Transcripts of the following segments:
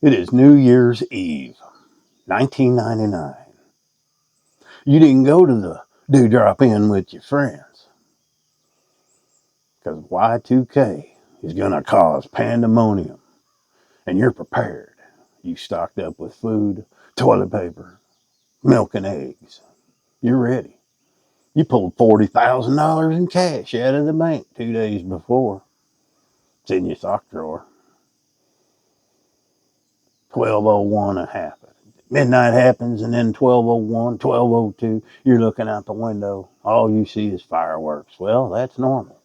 It is New Year's Eve, 1999. You didn't go to the drop in with your friends because Y2K is going to cause pandemonium, and you're prepared. You stocked up with food, toilet paper, milk, and eggs. You're ready. You pulled $40,000 in cash out of the bank 2 days before. It's in your sock drawer. 12:01 happened. Midnight happens, and then 12:01, 12:02, you're looking out the window. All you see is fireworks. Well, that's normal.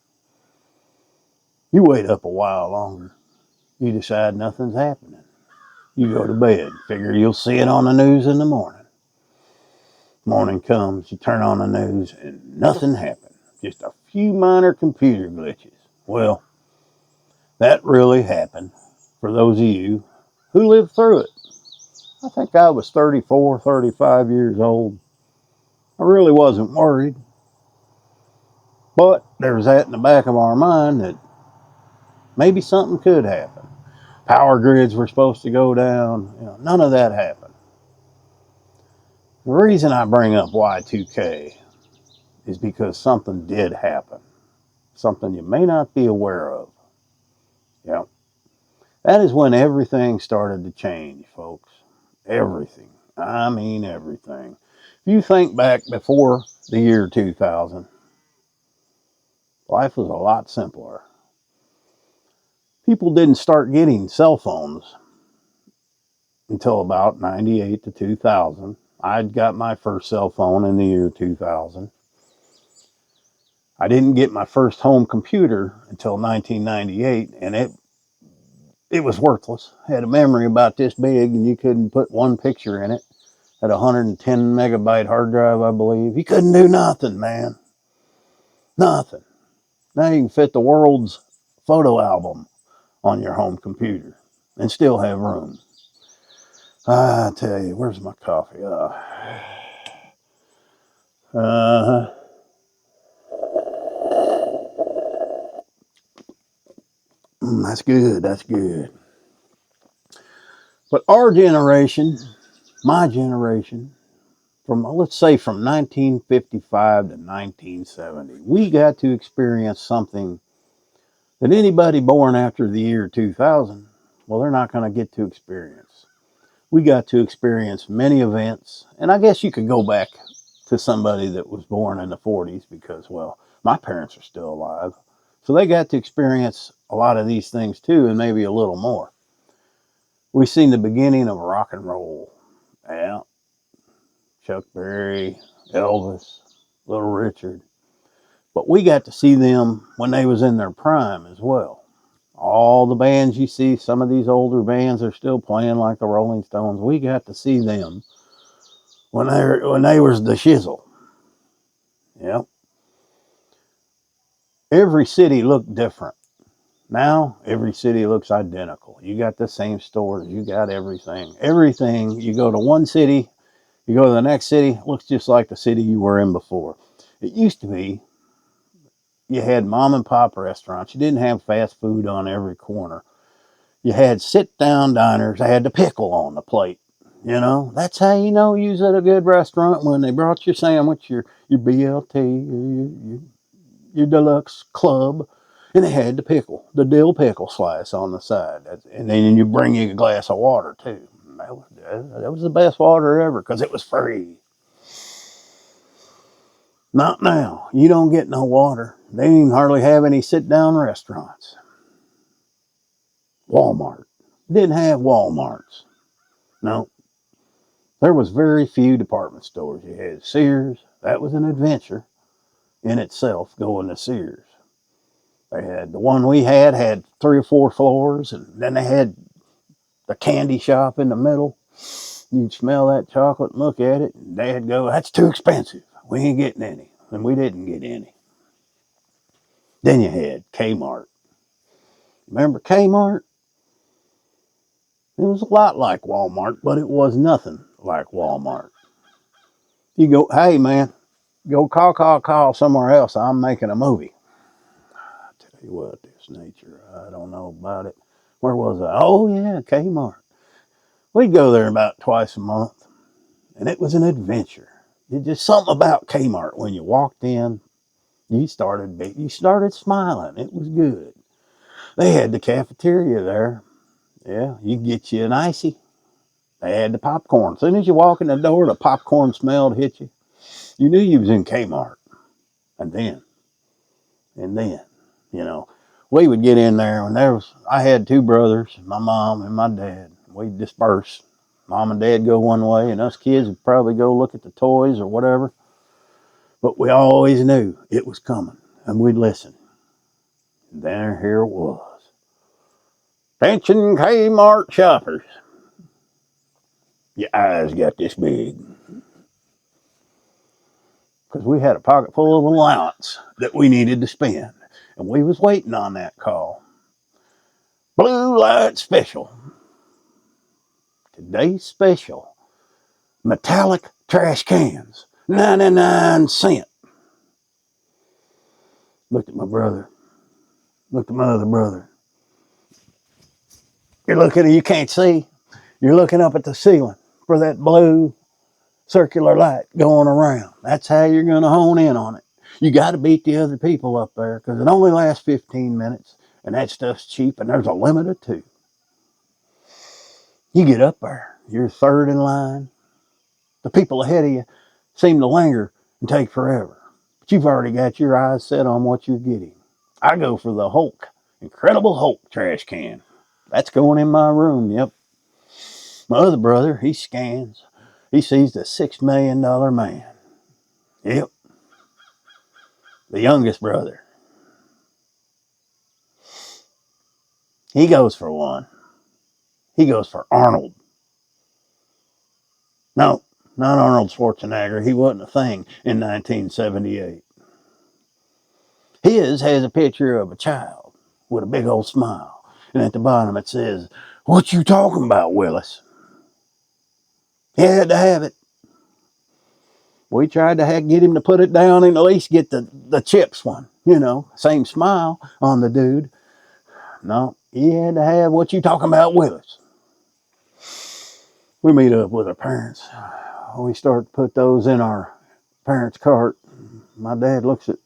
You wait up a while longer. You decide nothing's happening. You go to bed. Figure you'll see it on the news in the morning. Morning comes, you turn on the news, and nothing happened. Just a few minor computer glitches. Well, that really happened for those of you who lived through it. I think I was 34, 35 years old. I really wasn't worried. But there was that in the back of our mind that maybe something could happen. Power grids were supposed to go down. None of that happened. The reason I bring up Y2K is because something did happen. Something you may not be aware of. Yeah. That is when everything started to change, folks. Everything. I mean everything. If you think back before the year 2000, life was a lot simpler. People didn't start getting cell phones until about 98 to 2000. I'd got my first cell phone in the year 2000. I didn't get my first home computer until 1998, and it was worthless. It had a memory about this big, and you couldn't put one picture in it. Had a 110 megabyte hard drive, I believe. You couldn't do nothing, man. Nothing. Now you can fit the world's photo album on your home computer and still have room. I tell you, where's my coffee? Uh, that's good. That's good. But our generation, my generation, let's say from 1955 to 1970, we got to experience something that anybody born after the year 2000, well, they're not going to get to experience. We got to experience many events, and I guess you could go back to somebody that was born in the 40s because, well, my parents are still alive. So they got to experience a lot of these things too, and maybe a little more. We've seen the beginning of rock and roll. Yeah. Chuck Berry, Elvis, Little Richard. But we got to see them when they was in their prime as well. All the bands you see, some of these older bands are still playing like the Rolling Stones. We got to see them when they was the shizzle. Yep. Every city looked different. Now every city looks identical. You got the same stores, you got everything. Everything, you go to one city, you go to the next city, looks just like the city you were in before. It used to be you had mom and pop restaurants. You didn't have fast food on every corner. You had sit down diners. They had the pickle on the plate. That's how you know you was at a good restaurant when they brought your sandwich, your BLT, your deluxe club, and they had the pickle, the dill pickle slice on the side. And then you bring you a glass of water too. That was the best water ever because it was free. Not now. You don't get no water. They didn't hardly have any sit down restaurants. Walmart. Didn't have Walmarts. No. There was very few department stores. You had Sears. That was an adventure in itself, going to Sears. They had the one we had 3 or 4 floors, and then they had the candy shop in the middle. You'd smell that chocolate and look at it, and Dad'd go, "That's too expensive. We ain't getting any." And we didn't get any. Then you had Kmart. Remember Kmart? It was a lot like Walmart, but it was nothing like Walmart. You go, "Hey man, go call somewhere else. I'm making a movie." I tell you what, this nature, I don't know about it. Where was I? Oh yeah, Kmart. We'd go there about twice a month, and it was an adventure. It's just something about Kmart. When you walked in, you started smiling. It was good. They had the cafeteria there. Yeah, you could get you an icy. They had the popcorn. As soon as you walk in the door, the popcorn smell hit you. You knew you was in Kmart. And then, you know, we would get in there and I had two brothers, my mom and my dad. We'd disperse. Mom and dad go one way, and us kids would probably go look at the toys or whatever. But we always knew it was coming, and we'd listen. And here it was. Attention Kmart shoppers. Your eyes got this big. Because we had a pocket full of allowance that we needed to spend. And we was waiting on that call. Blue light special. Today's special. Metallic trash cans. 99 cents. Looked at my brother. Looked at my other brother. You can't see. You're looking up at the ceiling for that blue circular light going around. That's how you're going to hone in on it. You got to beat the other people up there because it only lasts 15 minutes and that stuff's cheap and there's a limit of 2. You get up there, you're third in line. The people ahead of you seem to linger and take forever. But you've already got your eyes set on what you're getting. I go for the Hulk, Incredible Hulk trash can. That's going in my room, yep. My other brother, he scans. He sees the $6 million man. Yep. The youngest brother. He goes for one. He goes for Arnold. No, not Arnold Schwarzenegger. He wasn't a thing in 1978. His has a picture of a child with a big old smile. And at the bottom it says, "What you talking about, Willis?" He had to have it. We tried to get him to put it down and at least get the chips one. Same smile on the dude. No, he had to have "What you talking about, Willis." We meet up with our parents. We start to put those in our parents' cart. My dad looks at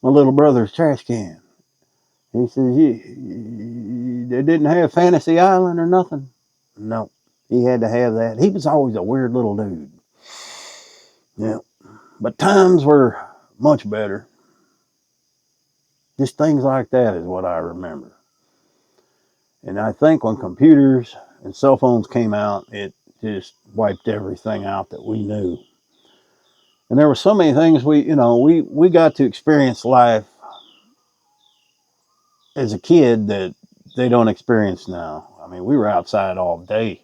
my little brother's trash can. He says, they didn't have Fantasy Island or nothing? No, he had to have that. He was always a weird little dude. Yeah, but times were much better. Just things like that is what I remember. And I think when computers and cell phones came out, it just wiped everything out that we knew. And there were so many things we got to experience life as a kid that they don't experience now. I mean, we were outside all day.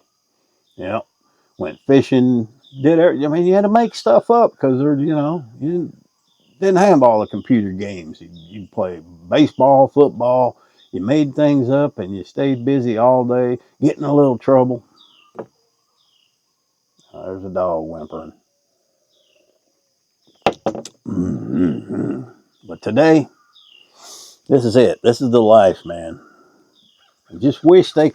Went fishing. You had to make stuff up because you didn't have all the computer games. You play baseball, football. You made things up and you stayed busy all day, getting in a little trouble. There's a dog whimpering. Mm-hmm. But today, this is it. This is the life, man. I just wish there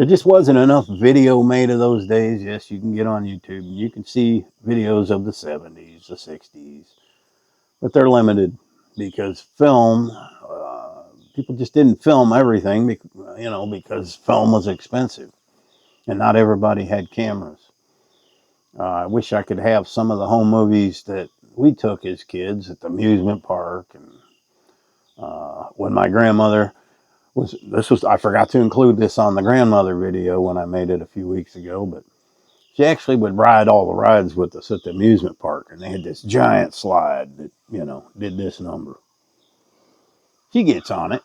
just wasn't enough video made of those days. Yes, you can get on YouTube and you can see videos of the 70s, the 60s, but they're limited because people just didn't film everything, because film was expensive and not everybody had cameras. I wish I could have some of the home movies that we took as kids at the amusement park. And when my grandmother I forgot to include this on the grandmother video when I made it a few weeks ago, but she actually would ride all the rides with us at the amusement park. And they had this giant slide that, did this number. She gets on it,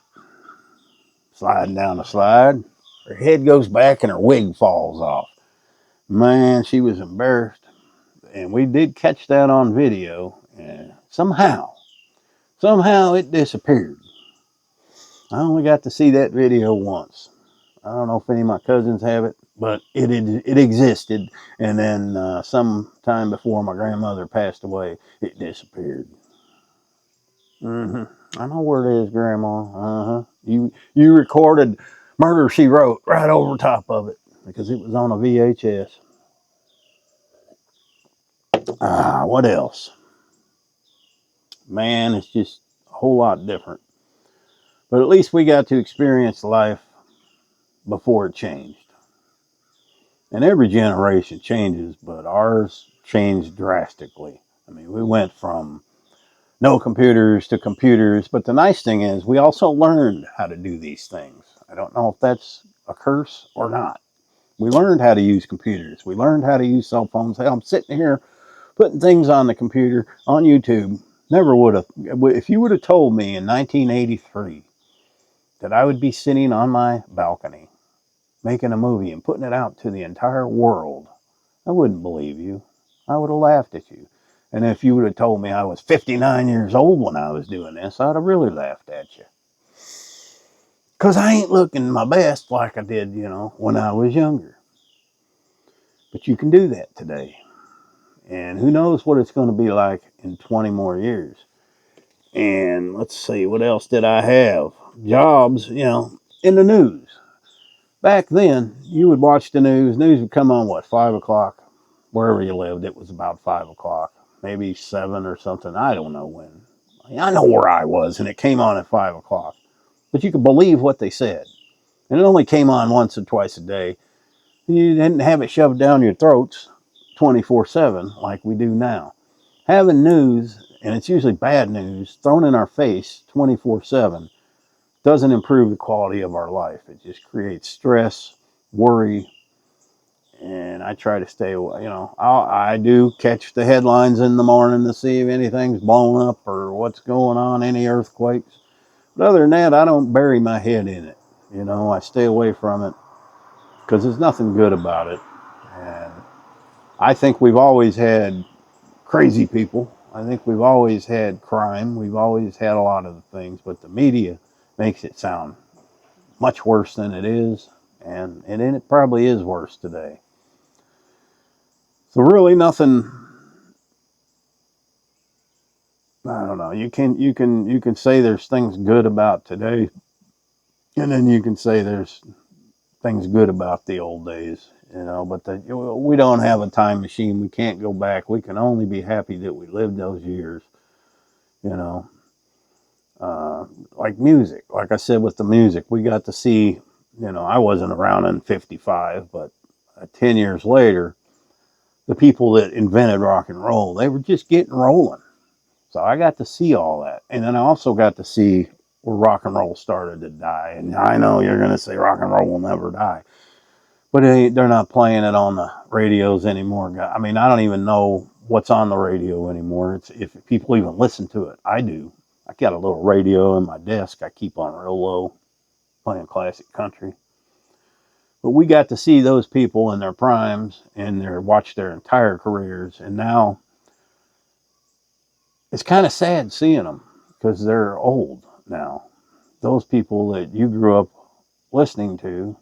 sliding down the slide. Her head goes back and her wig falls off. Man, she was embarrassed. And we did catch that on video. And somehow it disappeared. I only got to see that video once. I don't know if any of my cousins have it, but it existed. And then some time before my grandmother passed away, it disappeared. I know where it is, Grandma. You recorded Murder, She Wrote right over top of it. because it was on a VHS. What else? Man, it's just a whole lot different. But at least we got to experience life before it changed. And every generation changes, but ours changed drastically. I mean, we went from no computers to computers, but the nice thing is we also learned how to do these things. I don't know if that's a curse or not. We learned how to use computers. We learned how to use cell phones. Hell, I'm sitting here putting things on the computer, on YouTube. Never would have. If you would have told me in 1983 that I would be sitting on my balcony making a movie and putting it out to the entire world, I wouldn't believe you. I would have laughed at you. And if you would have told me I was 59 years old when I was doing this, I'd have really laughed at you. Because I ain't looking my best like I did, when I was younger. But you can do that today. And who knows what it's going to be like in 20 more years. And let's see, what else did I have? Jobs, in the news. Back then, you would watch the news. News would come on, 5 o'clock? Wherever you lived, it was about 5 o'clock. Maybe 7 or something. I don't know when. I know where I was, and it came on at 5 o'clock. But you could believe what they said. And it only came on once or twice a day. You didn't have it shoved down your throats 24/7 like we do now. Having news, and it's usually bad news, thrown in our face 24/7 doesn't improve the quality of our life. It just creates stress, worry, and I try to stay away. I do catch the headlines in the morning to see if anything's blown up or what's going on, any earthquakes. But other than that, I don't bury my head in it. I stay away from it because there's nothing good about it. And I think we've always had crazy people. I think we've always had crime. We've always had a lot of the things, but the media makes it sound much worse than it is, and it probably is worse today. So really nothing. I don't know. You can say there's things good about today, and then you can say there's things good about the old days. But we don't have a time machine. We can't go back. We can only be happy that we lived those years. You know, like music. Like I said, with the music, we got to see. I wasn't around in '55, but 10 years later, the people that invented rock and roll, they were just getting rolling. So I got to see all that. And then I also got to see where rock and roll started to die. And I know you're going to say rock and roll will never die. But they're not playing it on the radios anymore. I mean, I don't even know what's on the radio anymore. It's if people even listen to it. I do. I got a little radio in my desk I keep on real low, playing classic country. But we got to see those people in their primes and watch their entire careers. And now it's kind of sad seeing them because they're old now. Those people that you grew up listening to,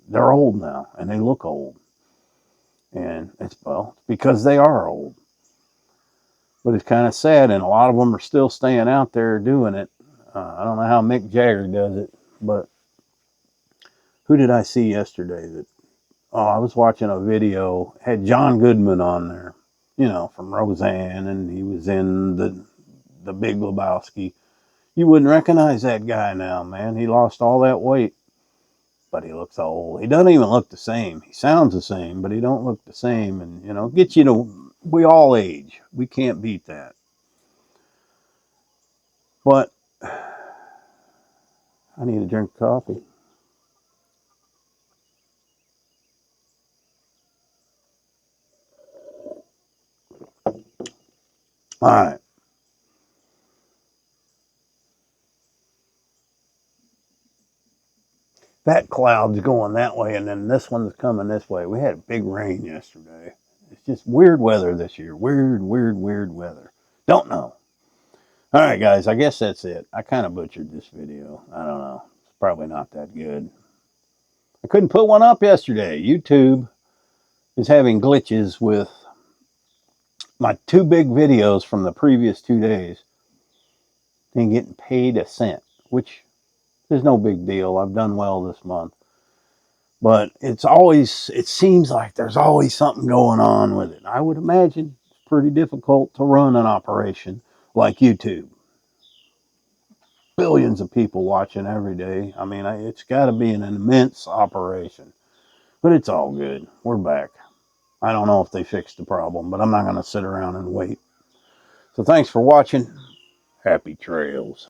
they're old now and they look old. And it's because they are old. But it's kind of sad, and a lot of them are still staying out there doing it. I don't know how Mick Jagger does it, but who did I see yesterday that? Oh, I was watching a video, had John Goodman on there, from Roseanne, and he was in the Big Lebowski. You wouldn't recognize that guy now, man. He lost all that weight, but he looks old. He doesn't even look the same. He sounds the same, but he don't look the same. And get you to. We all age. We can't beat that. But I need a drink of coffee. All right. That cloud's going that way, and then this one's coming this way. We had big rain yesterday. It's just weird weather this year. Weird, weird, weird weather. Don't know. All right, guys, I guess that's it. I kind of butchered this video. I don't know. It's probably not that good. I couldn't put one up yesterday. YouTube is having glitches with my two big videos from the previous 2 days and getting paid a cent, which is no big deal. I've done well this month. But it seems like there's always something going on with it. I would imagine it's pretty difficult to run an operation like YouTube. Billions of people watching every day. I mean, it's got to be an immense operation. But it's all good. We're back. I don't know if they fixed the problem, but I'm not going to sit around and wait. So thanks for watching. Happy trails.